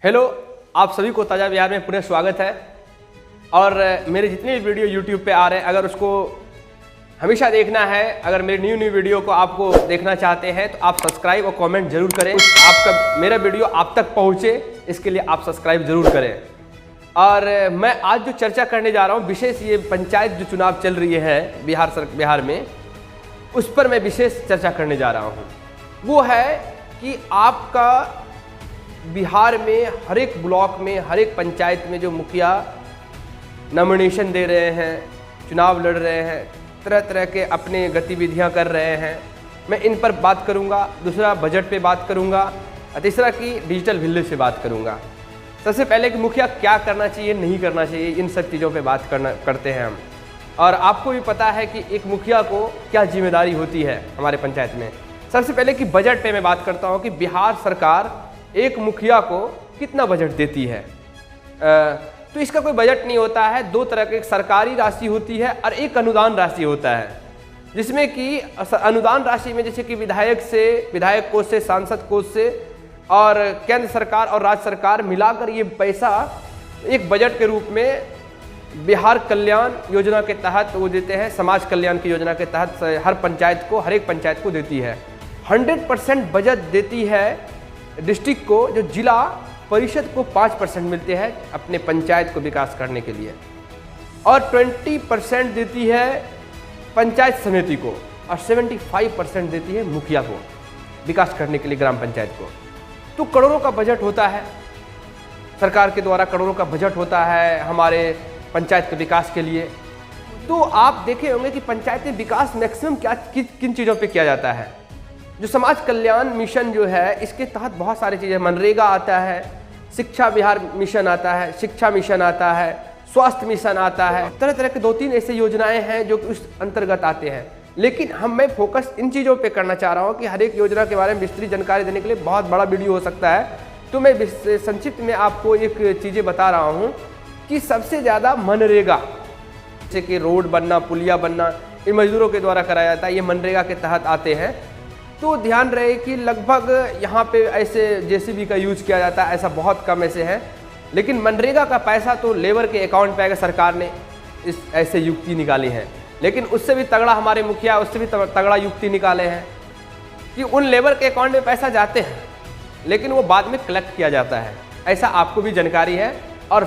Hello, आप सभी को ताज़ा बिहार में पुनः स्वागत है। और मेरे जितने भी वीडियो यूट्यूब पे आ रहे हैं, अगर उसको हमेशा देखना है, अगर मेरी न्यू वीडियो को आपको देखना चाहते हैं तो आप सब्सक्राइब और कमेंट जरूर करें। आपका मेरा वीडियो आप तक पहुँचे, इसके लिए आप सब्सक्राइब जरूर करें। और मैं आज जो चर्चा करने जा रहा हूँ, विशेष ये पंचायत जो चुनाव चल रही है बिहार में, उस पर मैं विशेष चर्चा करने जा रहा हूँ। वो है कि आपका बिहार में हर एक ब्लॉक में, हर एक पंचायत में जो मुखिया नॉमिनेशन दे रहे हैं, चुनाव लड़ रहे हैं, तरह तरह के अपने गतिविधियां कर रहे हैं, मैं इन पर बात करूंगा। दूसरा, बजट पे बात करूंगा। और तीसरा कि डिजिटल विलेज से बात करूंगा। सबसे पहले कि मुखिया क्या करना चाहिए, नहीं करना चाहिए, इन सब चीज़ों पे बात करते हैं हम। और आपको भी पता है कि एक मुखिया को क्या जिम्मेदारी होती है हमारे पंचायत में। सबसे पहले कि बजट पे मैं बात करता हूँ कि बिहार सरकार एक मुखिया को कितना बजट देती है। तो इसका कोई बजट नहीं होता है। दो तरह के, एक सरकारी राशि होती है और एक अनुदान राशि होता है, जिसमें कि अनुदान राशि में जैसे कि विधायक कोष से, सांसद कोष से और केंद्र सरकार और राज्य सरकार मिलाकर ये पैसा एक बजट के रूप में बिहार कल्याण योजना के तहत वो देते हैं। समाज कल्याण की योजना के तहत हर एक पंचायत को देती है। 100% बजट देती है डिस्ट्रिक्ट को, जो जिला परिषद को 5% मिलते हैं अपने पंचायत को विकास करने के लिए, और 20% देती है पंचायत समिति को, और 75% देती है मुखिया को विकास करने के लिए, ग्राम पंचायत को। तो करोड़ों का बजट होता है, सरकार के द्वारा करोड़ों का बजट होता है हमारे पंचायत के विकास के लिए। तो आप देखे होंगे कि पंचायती विकास मैक्सिमम किन चीज़ों पे किया जाता है। जो समाज कल्याण मिशन जो है, इसके तहत बहुत सारी चीज़ें, मनरेगा आता है, शिक्षा बिहार मिशन आता है, शिक्षा मिशन आता है, स्वास्थ्य मिशन आता है, तरह तरह के 2-3 ऐसे योजनाएं हैं जो कि उस अंतर्गत आते हैं। लेकिन मैं फोकस इन चीज़ों पे करना चाह रहा हूँ कि हर एक योजना के बारे में विस्तृत जानकारी देने के लिए बहुत बड़ा वीडियो हो सकता है। तो मैं संक्षिप्त में आपको एक चीज़ें बता रहा हूँ कि सबसे ज़्यादा मनरेगा, जैसे कि रोड बनना, पुलिया बनना, इन मजदूरों के द्वारा कराया जाता है, ये मनरेगा के तहत आते हैं। तो ध्यान रहे कि लगभग यहाँ पे ऐसे जेसीबी का यूज किया जाता है, ऐसा बहुत कम ऐसे है। लेकिन मनरेगा का पैसा तो लेबर के अकाउंट पे आएगा। सरकार ने इस ऐसे युक्ति निकाली है, लेकिन उससे भी तगड़ा हमारे मुखिया, उससे भी तगड़ा युक्ति निकाले हैं कि उन लेबर के अकाउंट में पैसा जाते हैं, लेकिन वो बाद में कलेक्ट किया जाता है। ऐसा आपको भी जानकारी है और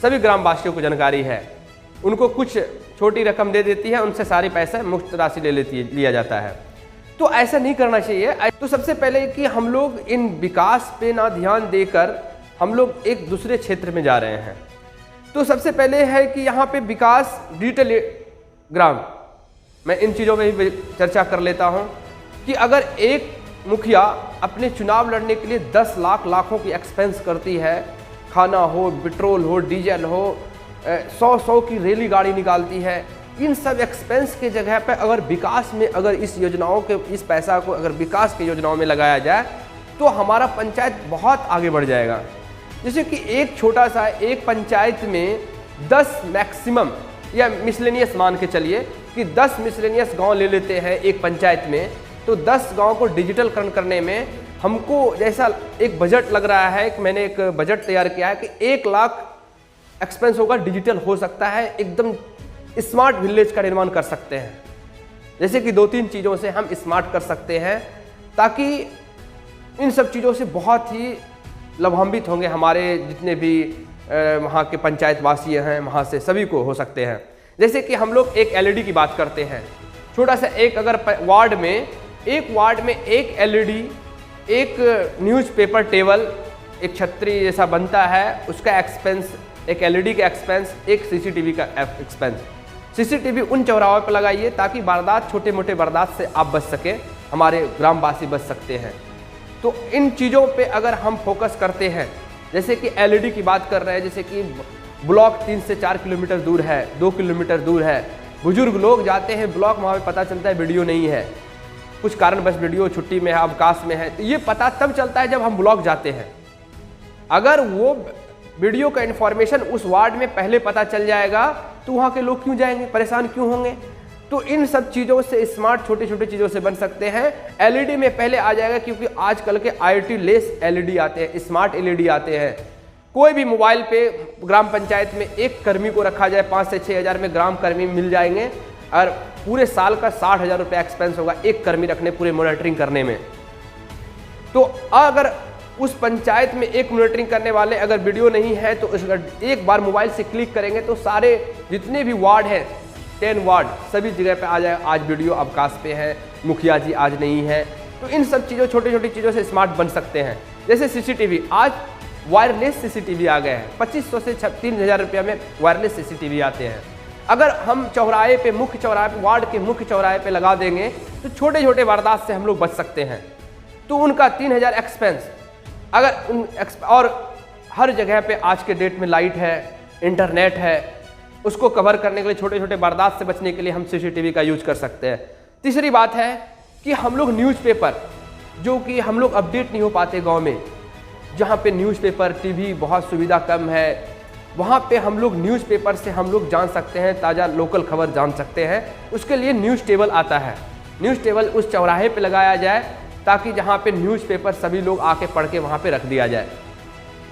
सभी ग्रामवासियों को जानकारी है। उनको कुछ छोटी रकम दे देती है, उनसे सारी पैसा मुफ्त राशि लिया जाता है। तो ऐसा नहीं करना चाहिए। तो सबसे पहले कि हम लोग इन विकास पे ना ध्यान देकर हम लोग एक दूसरे क्षेत्र में जा रहे हैं। तो सबसे पहले है कि यहाँ पे विकास डिजिटल ग्राम, मैं इन चीज़ों में भी चर्चा कर लेता हूँ कि अगर एक मुखिया अपने चुनाव लड़ने के लिए 10 लाखों की एक्सपेंस करती है, खाना हो, पेट्रोल हो, डीजल हो, 100 की रैली गाड़ी निकालती है, इन सब एक्सपेंस के जगह पे अगर विकास में, अगर इस पैसा को अगर विकास की योजनाओं में लगाया जाए तो हमारा पंचायत बहुत आगे बढ़ जाएगा। जैसे कि एक छोटा सा एक पंचायत में 10 मैक्सिमम, या मिसलेनियस मान के चलिए कि 10 मिसलेनियस गांव ले लेते हैं एक पंचायत में, तो 10 गांव को डिजिटलकरण करने में हमको जैसा एक बजट लग रहा है कि मैंने एक बजट तैयार किया है कि 1 लाख एक्सपेंस होगा, डिजिटल हो सकता है, एकदम स्मार्ट विलेज का निर्माण कर सकते हैं। जैसे कि 2-3 चीज़ों से हम स्मार्ट कर सकते हैं, ताकि इन सब चीज़ों से बहुत ही लाभान्वित होंगे हमारे जितने भी वहाँ के पंचायत वासी हैं, वहाँ से सभी को हो सकते हैं। जैसे कि हम लोग एक LED की बात करते हैं, छोटा सा एक, अगर वार्ड में एक LED, एक न्यूज़पेपर टेबल, एक छतरी जैसा बनता है, उसका एक्सपेंस, एक LED का एक्सपेंस, एक CCTV का एक्सपेंस। CCTV उन चौराहों पर लगाइए ताकि वारदात, छोटे मोटे वारदात से आप बच सके, हमारे ग्रामवासी बच सकते हैं। तो इन चीज़ों पे अगर हम फोकस करते हैं, जैसे कि LED की बात कर रहे हैं, जैसे कि ब्लॉक 3 से 4 किलोमीटर दूर है, 2 किलोमीटर दूर है, बुजुर्ग लोग जाते हैं ब्लॉक, वहाँ पे पता चलता है वीडियो नहीं है, कुछ कारणवश वीडियो छुट्टी में है, अवकाश में है, तो ये पता तब चलता है जब हम ब्लॉक जाते हैं। अगर वो वीडियो का इन्फॉर्मेशन उस वार्ड में पहले पता चल जाएगा तो वहाँ के लोग क्यों जाएंगे, परेशान क्यों होंगे। तो इन सब चीज़ों से स्मार्ट छोटी छोटी चीज़ों से बन सकते हैं। एलईडी में पहले आ जाएगा, क्योंकि आजकल के IoT लेस एलईडी आते हैं, स्मार्ट एलईडी आते हैं। कोई भी मोबाइल पे ग्राम पंचायत में एक कर्मी को रखा जाए, 5 से 6 हज़ार में ग्राम कर्मी मिल जाएंगे, और पूरे साल का 60,000 रुपये एक्सपेंस होगा एक कर्मी रखने, पूरे मॉनिटरिंग करने में। तो अगर उस पंचायत में एक मॉनिटरिंग करने वाले अगर वीडियो नहीं है, तो एक बार मोबाइल से क्लिक करेंगे तो सारे जितने भी वार्ड हैं, 10 वार्ड, सभी जगह पे आ जाए, आज वीडियो अवकाश पे है, मुखिया जी आज नहीं है। तो इन सब चीज़ों, छोटी छोटी चीज़ों से स्मार्ट बन सकते हैं। जैसे CCTV, आज वायरलेस CCTV आ गए हैं, 2500 से 3,000 रुपये में वायरलेस CCTV आते हैं। अगर हम चौराहे पे, मुख्य चौराहे पे, वार्ड के मुख्य चौराहे पे लगा देंगे तो छोटे छोटे वारदात से हम लोग बच सकते हैं। तो उनका 3,000 एक्सपेंस, अगर और हर जगह पे आज के डेट में लाइट है, इंटरनेट है, उसको कवर करने के लिए, छोटे छोटे वारदात से बचने के लिए हम CCTV का यूज कर सकते हैं। तीसरी बात है कि हम लोग न्यूज़पेपर, जो कि हम लोग अपडेट नहीं हो पाते गांव में, जहां पे न्यूज़पेपर, टीवी बहुत सुविधा कम है, वहां पे हम लोग न्यूज़पेपर से हम लोग जान सकते हैं, ताज़ा लोकल खबर जान सकते हैं। उसके लिए न्यूज़ टेबल आता है, न्यूज़ टेबल उस चौराहे पे लगाया जाए, ताकि जहाँ पे न्यूज़पेपर सभी लोग आके पढ़ के वहाँ पे रख दिया जाए।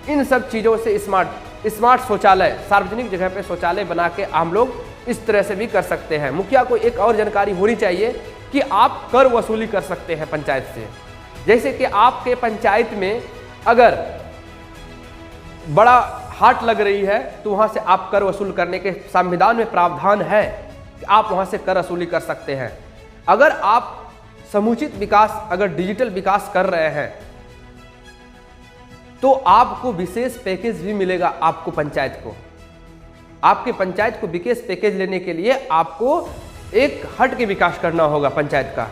इन सब चीज़ों से स्मार्ट शौचालय, सार्वजनिक जगह पे शौचालय बना के हम लोग इस तरह से भी कर सकते हैं। मुखिया को एक और जानकारी होनी चाहिए कि आप कर वसूली कर सकते हैं पंचायत से। जैसे कि आपके पंचायत में अगर बड़ा हाट लग रही है, तो वहाँ से आप कर वसूल करने के संविधान में प्रावधान है कि आप वहाँ से कर वसूली कर सकते हैं। अगर आप समुचित विकास, अगर डिजिटल विकास कर रहे हैं, तो आपको विशेष पैकेज भी मिलेगा। आपको पंचायत को, आपके पंचायत को विशेष पैकेज लेने के लिए आपको एक हट के विकास करना होगा पंचायत का।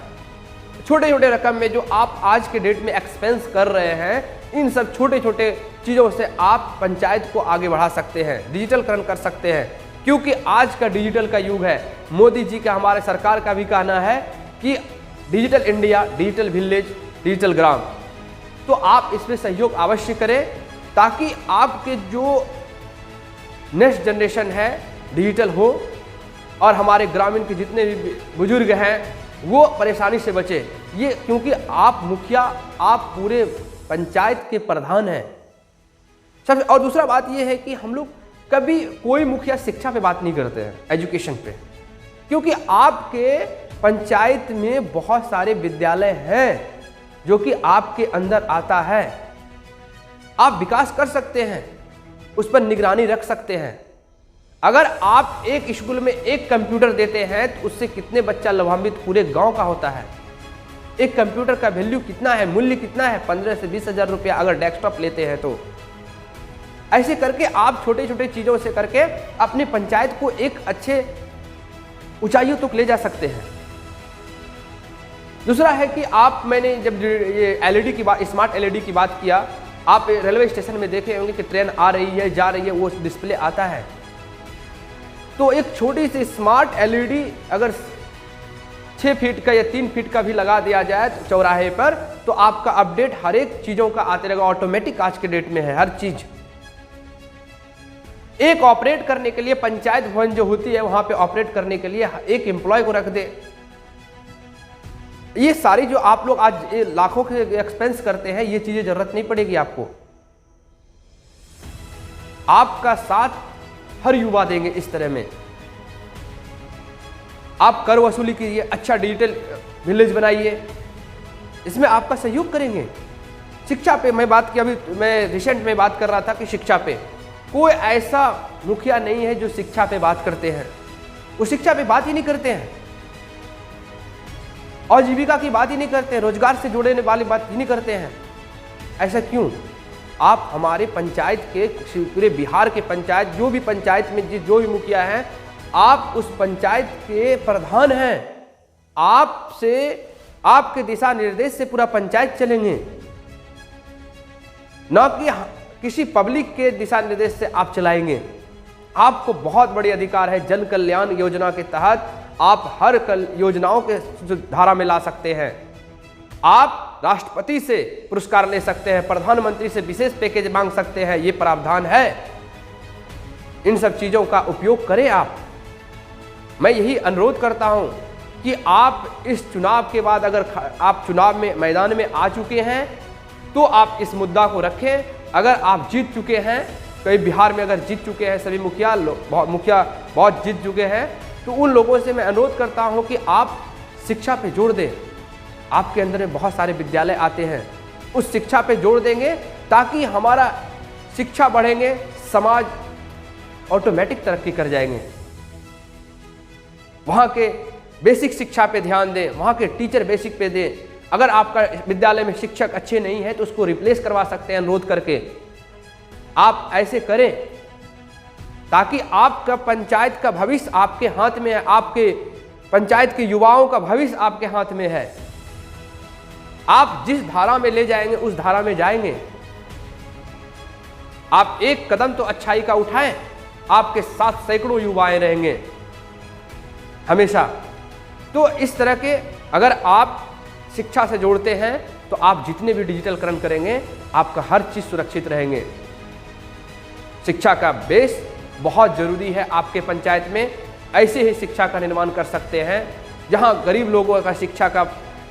छोटे छोटे रकम में जो आप आज के डेट में एक्सपेंस कर रहे हैं, इन सब छोटे छोटे चीज़ों से आप पंचायत को आगे बढ़ा सकते हैं, डिजिटलकरण कर सकते हैं। क्योंकि आज का डिजिटल का युग है। मोदी जी का, हमारे सरकार का भी कहना है कि digital India, digital village, digital ग्राम। तो आप इसमें सहयोग अवश्य करें, ताकि आपके जो नेक्स्ट जनरेशन है डिजिटल हो, और हमारे ग्रामीण के जितने भी बुजुर्ग हैं वो परेशानी से बचे। ये क्योंकि आप मुखिया, आप पूरे पंचायत के प्रधान हैं। सबसे और दूसरा बात ये है कि हम लोग कभी कोई मुखिया शिक्षा पे बात नहीं करते हैं, एजुकेशन पे, क्योंकि आपके पंचायत में बहुत सारे विद्यालय हैं जो कि आपके अंदर आता है। आप विकास कर सकते हैं, उस पर निगरानी रख सकते हैं। अगर आप एक स्कूल में एक कंप्यूटर देते हैं, तो उससे कितने बच्चा लाभान्वित पूरे गांव का होता है। एक कंप्यूटर का वैल्यू कितना है, मूल्य कितना है, 15 से 20 हज़ार रुपया अगर डेस्कटॉप लेते हैं तो। ऐसे करके आप छोटे छोटे चीज़ों से करके अपनी पंचायत को एक अच्छे ऊंचाइयों तक ले जा सकते हैं। दूसरा है कि मैंने जब ये एलईडी की बात, स्मार्ट एलईडी की बात किया, आप रेलवे स्टेशन में देखे होंगे कि ट्रेन आ रही है, जा रही है, वो डिस्प्ले आता है। तो एक छोटी सी स्मार्ट एलईडी अगर 6 फीट का या 3 फीट का भी लगा दिया जाए चौराहे पर, तो आपका अपडेट हर एक चीज़ों का आते रहेगा। ऑटोमेटिक आज के डेट में है हर चीज़। एक ऑपरेट करने के लिए पंचायत भवन जो होती है, वहां पे ऑपरेट करने के लिए एक एम्प्लॉय को रख दे। ये सारी जो आप लोग आज लाखों के एक्सपेंस करते हैं, ये चीजें जरूरत नहीं पड़ेगी आपको। आपका साथ हर युवा देंगे इस तरह में। आप कर वसूली कीजिए, अच्छा डिजिटल विलेज बनाइए, इसमें आपका सहयोग करेंगे। शिक्षा पे मैं बात की, अभी मैं रिसेंट में बात कर रहा था कि शिक्षा पे कोई ऐसा मुखिया नहीं है जो शिक्षा पे बात करते हैं। वो शिक्षा पे बात ही नहीं करते हैं, आजीविका की बात ही नहीं करते हैं, रोजगार से जुड़ने वाली बात ही नहीं करते हैं। ऐसा क्यों? आप हमारे पंचायत के, पूरे बिहार के पंचायत, जो भी पंचायत में जो भी मुखिया हैं, आप उस पंचायत के प्रधान हैं। आपसे, आपके दिशा निर्देश से पूरा पंचायत चलेंगे, न कि किसी पब्लिक के दिशा निर्देश से आप चलाएंगे। आपको बहुत बड़ी अधिकार है। जन कल्याण योजना के तहत आप हर योजनाओं के धारा में ला सकते हैं। आप राष्ट्रपति से पुरस्कार ले सकते हैं, प्रधानमंत्री से विशेष पैकेज मांग सकते हैं। ये प्रावधान है। इन सब चीजों का उपयोग करें आप। मैं यही अनुरोध करता हूं कि आप इस चुनाव के बाद अगर आप चुनाव में मैदान में आ चुके हैं तो आप इस मुद्दा को रखें। अगर आप जीत चुके हैं, कई बिहार में अगर जीत चुके हैं, सभी मुखिया बहुत जीत चुके हैं, तो उन लोगों से मैं अनुरोध करता हूं कि आप शिक्षा पे जोर दें। आपके अंदर में बहुत सारे विद्यालय आते हैं, उस शिक्षा पे जोर देंगे ताकि हमारा शिक्षा बढ़ेंगे, समाज ऑटोमेटिक तरक्की कर जाएंगे। वहाँ के बेसिक शिक्षा पे ध्यान दें, वहाँ के टीचर बेसिक पे दें। अगर आपका विद्यालय में शिक्षक अच्छे नहीं है तो उसको रिप्लेस करवा सकते हैं अनुरोध करके। आप ऐसे करें ताकि आपका पंचायत का भविष्य आपके हाथ में है, आपके पंचायत के युवाओं का भविष्य आपके हाथ में है। आप जिस धारा में ले जाएंगे उस धारा में जाएंगे। आप एक कदम तो अच्छाई का उठाएं, आपके साथ सैकड़ों युवाएं रहेंगे हमेशा। तो इस तरह के अगर आप शिक्षा से जोड़ते हैं तो आप जितने भी डिजिटलकरण करेंगे आपका हर चीज सुरक्षित रहेंगे। शिक्षा का बेस बहुत जरूरी है। आपके पंचायत में ऐसे ही शिक्षा का निर्माण कर सकते हैं। जहां गरीब लोगों का शिक्षा का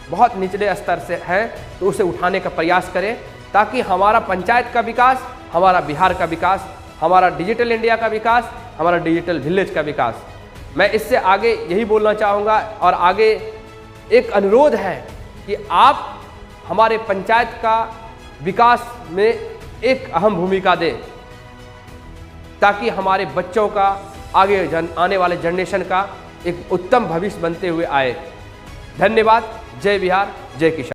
बहुत निचले स्तर से है तो उसे उठाने का प्रयास करें ताकि हमारा पंचायत का विकास, हमारा बिहार का विकास, हमारा डिजिटल इंडिया का विकास, हमारा डिजिटल विलेज का विकास। मैं इससे आगे यही बोलना चाहूँगा और आगे एक अनुरोध है कि आप हमारे पंचायत का विकास में एक अहम भूमिका दें ताकि हमारे बच्चों का आगे आने वाले जनरेशन का एक उत्तम भविष्य बनते हुए आए। धन्यवाद। जय बिहार, जय किसान।